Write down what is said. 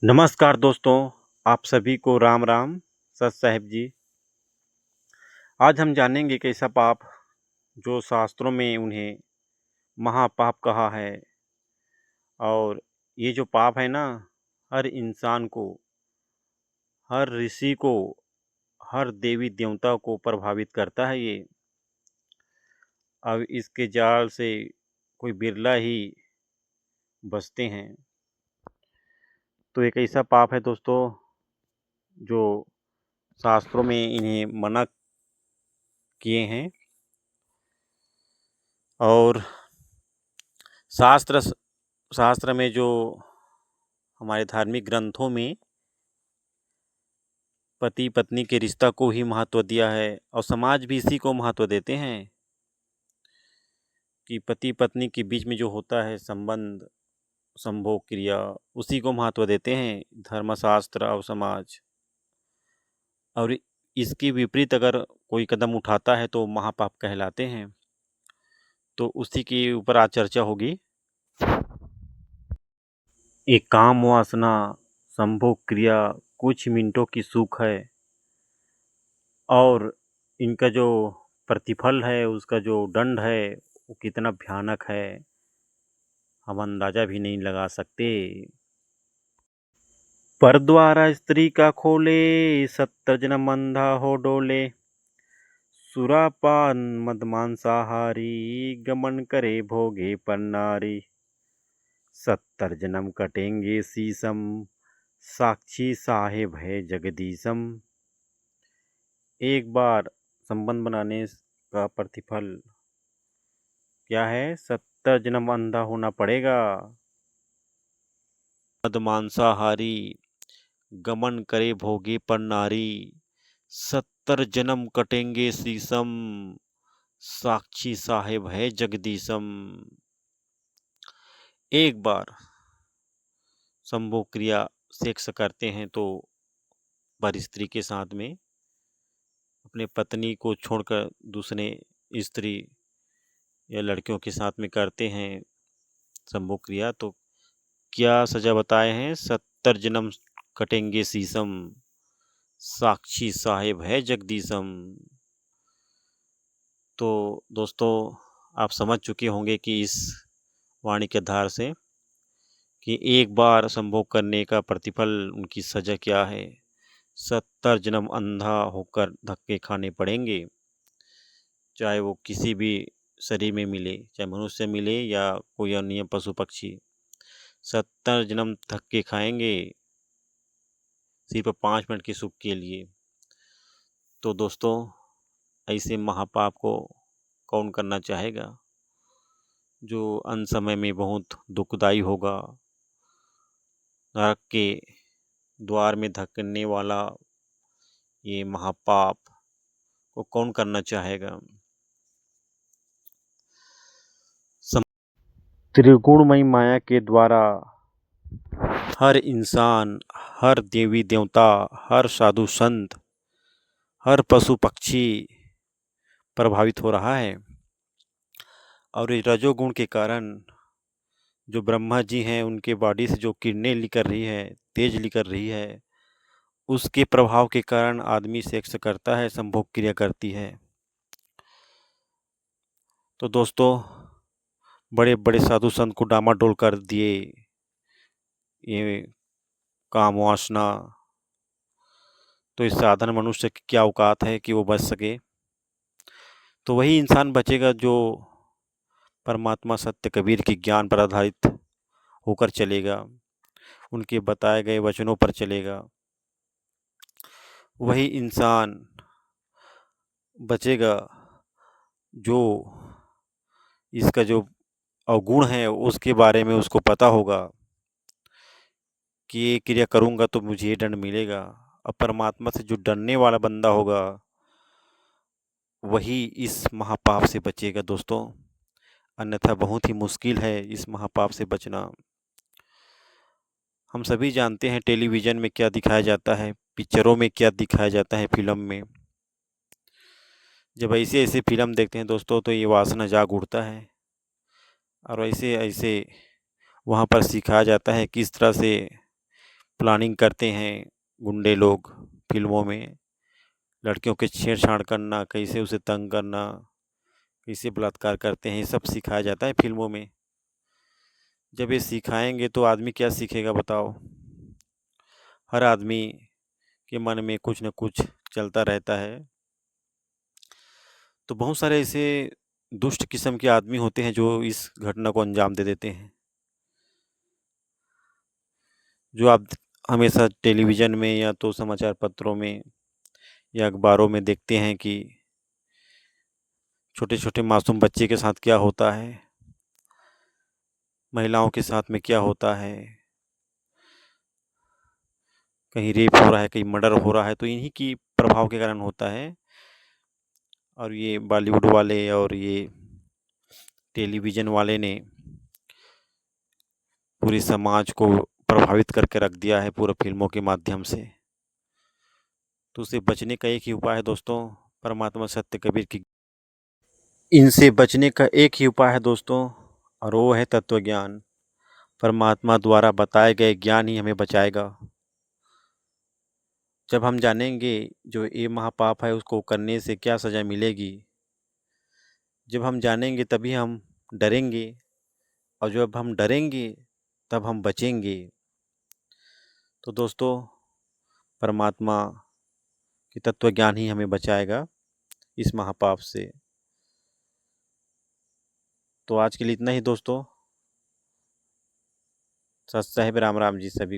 नमस्कार दोस्तों, आप सभी को राम राम, सत साहिब जी। आज हम जानेंगे कि ऐसा पाप जो शास्त्रों में उन्हें महापाप कहा है। और ये जो पाप है ना, हर इंसान को, हर ऋषि को, हर देवी देवता को प्रभावित करता है ये। अब इसके जाल से कोई बिरला ही बचते हैं। तो एक ऐसा पाप है दोस्तों जो शास्त्रों में इन्हें मना किए हैं। और शास्त्र शास्त्र में जो हमारे धार्मिक ग्रंथों में पति पत्नी के रिश्ता को ही महत्व दिया है, और समाज भी इसी को महत्व देते हैं कि पति पत्नी के बीच में जो होता है संबंध, संभोग क्रिया, उसी को महत्व देते हैं धर्मशास्त्र और समाज। और इसके विपरीत अगर कोई कदम उठाता है तो महापाप कहलाते हैं। तो उसी के ऊपर आज चर्चा होगी। एक काम वासना संभोग क्रिया कुछ मिनटों की सुख है, और इनका जो प्रतिफल है, उसका जो दंड है, वो कितना भयानक है, हम अंदाजा भी नहीं लगा सकते। पर द्वारा स्त्री का खोले, 70 जन्म अंधा हो डोले। सुरापान मद मांसाहारी, गमन करे भोगे पर नारी। 70 जन्म कटेंगे शीसम, साक्षी साहेब है जगदीशम। एक बार संबंध बनाने का प्रतिफल क्या है? 70 जन्म अंधा होना पड़ेगा। मद मांसाहारी, गमन करे भोगे पर नारी। 70 जन्म कटेंगे शीसम, साक्षी साहेब है जगदीशम। एक बार संभोग क्रिया सेक्स करते हैं तो पर स्त्री के साथ में अपने पत्नी को छोड़कर दूसरे स्त्री या लड़कियों के साथ में करते हैं संभोग क्रिया, तो क्या सजा बताए हैं? 70 जन्म कटेंगे शीसम, साक्षी साहेब है जगदीशम। तो दोस्तों, आप समझ चुके होंगे कि इस वाणी के आधार से कि एक बार संभोग करने का प्रतिफल, उनकी सजा क्या है। 70 जन्म अंधा होकर धक्के खाने पड़ेंगे, चाहे वो किसी भी शरीर में मिले, चाहे मनुष्य मिले या कोई अन्य पशु पक्षी। 70 जन्म धक्के खाएंगे सिर्फ 5 मिनट के सुख के लिए। तो दोस्तों, ऐसे महापाप को कौन करना चाहेगा, जो अंत समय में बहुत दुखदाई होगा। नरक के द्वार में धकेलने वाला ये महापाप को कौन करना चाहेगा। त्रिगुणमयी माया के द्वारा हर इंसान, हर देवी देवता, हर साधु संत, हर पशु पक्षी प्रभावित हो रहा है। और इस रजोगुण के कारण जो ब्रह्मा जी हैं, उनके बॉडी से जो किरणें निकल रही है, तेज निकल रही है, उसके प्रभाव के कारण आदमी सेक्स करता है, संभोग क्रिया करती है। तो दोस्तों, बड़े बड़े साधु संत को डामाडोल कर दिए ये काम वासना। तो इस साधारण मनुष्य की क्या औकात है कि वो बच सके। तो वही इंसान बचेगा जो परमात्मा सत्य कबीर के ज्ञान पर आधारित होकर चलेगा, उनके बताए गए वचनों पर चलेगा। वही इंसान बचेगा जो इसका जो अवगुण है उसके बारे में उसको पता होगा कि ये क्रिया करूँगा तो मुझे ये दंड मिलेगा। अब परमात्मा से जो डरने वाला बंदा होगा, वही इस महापाप से बचेगा दोस्तों। अन्यथा बहुत ही मुश्किल है इस महापाप से बचना। हम सभी जानते हैं टेलीविज़न में क्या दिखाया जाता है, पिक्चरों में क्या दिखाया जाता है, फ़िल्म में। जब ऐसे-ऐसे फ़िल्म देखते हैं दोस्तों, तो ये वासना जाग उठता है। और ऐसे-ऐसे वहाँ पर सिखाया जाता है किस तरह से प्लानिंग करते हैं गुंडे लोग फिल्मों में, लड़कियों के छेड़छाड़ करना, कैसे उसे तंग करना, कैसे बलात्कार करते हैं, ये सब सिखाया जाता है फिल्मों में। जब ये सिखाएंगे तो आदमी क्या सीखेगा बताओ? हर आदमी के मन में कुछ न कुछ चलता रहता है। तो बहुत सारे ऐसे दुष्ट किस्म के आदमी होते हैं जो इस घटना को अंजाम दे देते हैं। जो आप हमेशा टेलीविज़न में या तो समाचार पत्रों में या अखबारों में देखते हैं कि छोटे-छोटे मासूम बच्चे के साथ क्या होता है, महिलाओं के साथ में क्या होता है, कहीं रेप हो रहा है, कहीं मर्डर हो रहा है, तो इन्हीं की प्रभाव के कारण होता है। और ये बॉलीवुड वाले और ये टेलीविज़न वाले ने पूरे समाज को प्रभावित करके रख दिया है पूरे फ़िल्मों के माध्यम से। तो उससे बचने का एक ही उपाय है दोस्तों, परमात्मा सत्य कबीर की इनसे बचने का एक ही उपाय है दोस्तों, और वो है तत्व ज्ञान। परमात्मा द्वारा बताए गए ज्ञान ही हमें बचाएगा। जब हम जानेंगे जो ये महापाप है उसको करने से क्या सज़ा मिलेगी, जब हम जानेंगे तभी हम डरेंगे, और जब हम डरेंगे तब हम बचेंगे। तो दोस्तों, परमात्मा की तत्व ज्ञान ही हमें बचाएगा इस महापाप से। तो आज के लिए इतना ही दोस्तों। सत साहिब राम राम जी सभी।